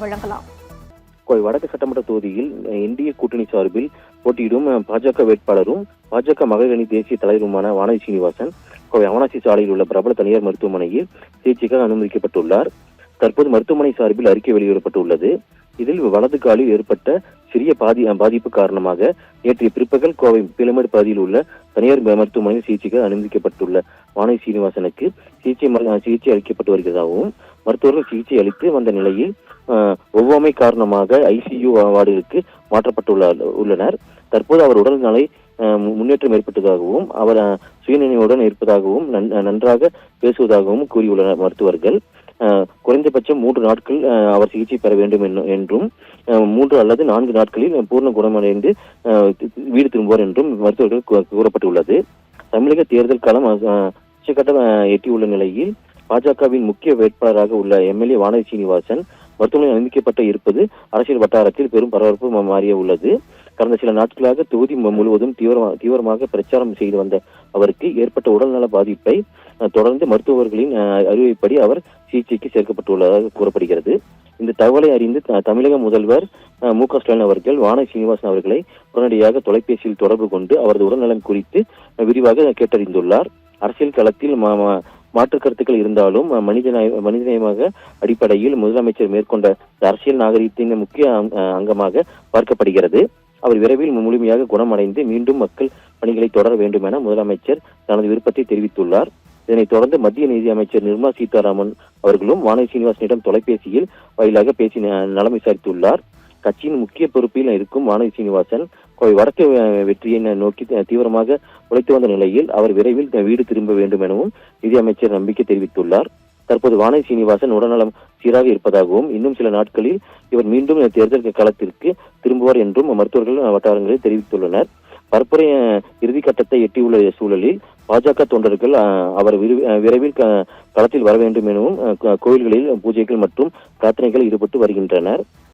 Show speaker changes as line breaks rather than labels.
வழங்கலாம்.
கோவை வடக்கு சட்டமன்ற தொகுதியில் இந்திய கூட்டணி சார்பில் போட்டியிடும் பாஜக வேட்பாளரும் பாஜக மகளிர் அணி தேசிய தலைவருமான வானதி சீனிவாசன் கோவை அவனாசி சாலையில் உள்ள பிரபல தனியார் மருத்துவமனையில் சிகிச்சைக்காக அனுமதிக்கப்பட்டுள்ளார். தற்போது மருத்துவமனை சார்பில் அறிக்கை வெளியிடப்பட்டுள்ளது. இதில் வலது காலில் ஏற்பட்ட சிறிய பாதிப்பு காரணமாக நேற்றைய பிற்பகல் கோவை பிளமேடு பகுதியில் உள்ள தனியார் மருத்துவமனையில் சிகிச்சைக்காக அனுமதிக்கப்பட்டுள்ள வானதி சீனிவாசனுக்கு சிகிச்சை அளிக்கப்பட்டு வருகிறதாகவும் மருத்துவர்கள் சிகிச்சை அளித்து வந்த நிலையில் ஒவ்வாமை காரணமாக ஐசியு வார்டுகளுக்கு மாற்றப்பட்டுள்ளனர். தற்போது அவர் உடல்நிலை முன்னேற்றம் ஏற்பட்டதாகவும் அவர் சுயநினைவுடன் இருப்பதாகவும் நன்றாக பேசுவதாகவும் கூறியுள்ளனர் மருத்துவர்கள். குறைந்தபட்சம் 3 நாட்கள் அவர் சிகிச்சை பெற வேண்டும் என்றும் 3 அல்லது 4 நாட்களில் பூர்ண குணமடைந்து வீடு திரும்புவார் என்றும் மருத்துவர்கள் கூறப்பட்டுள்ளது. தமிழக தேர்தல் காலம் உச்சகட்டம் எட்டியுள்ள நிலையில் பாஜகவின் முக்கிய வேட்பாளராக உள்ள எம்எல்ஏ வானதி சீனிவாசன் மருத்துவமனையில் அனுமதிக்கப்பட்ட இருப்பது அரசியல் வட்டாரத்தில் பெரும் பரபரப்பு மாறிய உள்ளது. கடந்த சில நாட்களாக தொகுதி முழுவதும் தீவிரமாக பிரச்சாரம் செய்து வந்த அவருக்கு ஏற்பட்ட உடல்நல பாதிப்பை தொடர்ந்து மருத்துவர்களின் அறிவுரைப்படி அவர் சிகிச்சைக்கு சேர்க்கப்பட்டுள்ளதாக கூறப்படுகிறது. இந்த தகவலை அறிந்து தமிழக முதல்வர் மு.க. ஸ்டாலின் அவர்கள் வானதி சீனிவாசன் அவர்களை உடனடியாக தொலைபேசியில் தொடர்பு கொண்டு அவரது உடல்நலம் குறித்து விரிவாக கேட்டறிந்துள்ளார். அரசியல் களத்தில் மாற்று கருத்துக்கள் இருந்தாலும் மனிதநேயமாக அடிப்படையில் முதலமைச்சர் மேற்கொண்ட அரசியல் நாகரிகத்தின் முக்கிய அங்கமாக பார்க்கப்படுகிறது. அவர் விரைவில் முழுமையாக குணமடைந்து மீண்டும் மக்கள் பணிகளை தொடர வேண்டும் என முதலமைச்சர் தனது விருப்பத்தை தெரிவித்துள்ளார். இதனைத் தொடர்ந்து மத்திய நிதி அமைச்சர் நிர்மலா சீதாராமன் அவர்களும் வானதி சீனிவாசனிடம் தொலைபேசியில் வாயிலாக பேசி நலம் விசாரித்துள்ளார். கட்சியின் முக்கிய பொறுப்பில் இருக்கும் வானதி சீனிவாசன் கோவை வடக்கு வெற்றியை நோக்கி தீவிரமாக உழைத்து வந்த நிலையில் அவர் விரைவில் வீடு திரும்ப வேண்டும் எனவும் நிதி அமைச்சர் நம்பிக்கை தெரிவித்துள்ளார். தற்போது வானதி சீனிவாசன் உடல்நலம் சீராக இருப்பதாகவும் இன்னும் சில நாட்களில் இவர் மீண்டும் தேர்தல் களத்திற்கு திரும்புவார் என்றும் மருத்துவர்கள் வட்டாரங்களில் தெரிவித்துள்ளனர். பரப்புரை இறுதிக்கட்டத்தை எட்டியுள்ள சூழலில் பாஜக தொண்டர்கள் அவர் விரைவில் களத்தில் வர வேண்டும் எனவும் கோயில்களில் பூஜைகள் மற்றும் பிரார்த்தனைகள் ஈடுபட்டு வருகின்றனர்.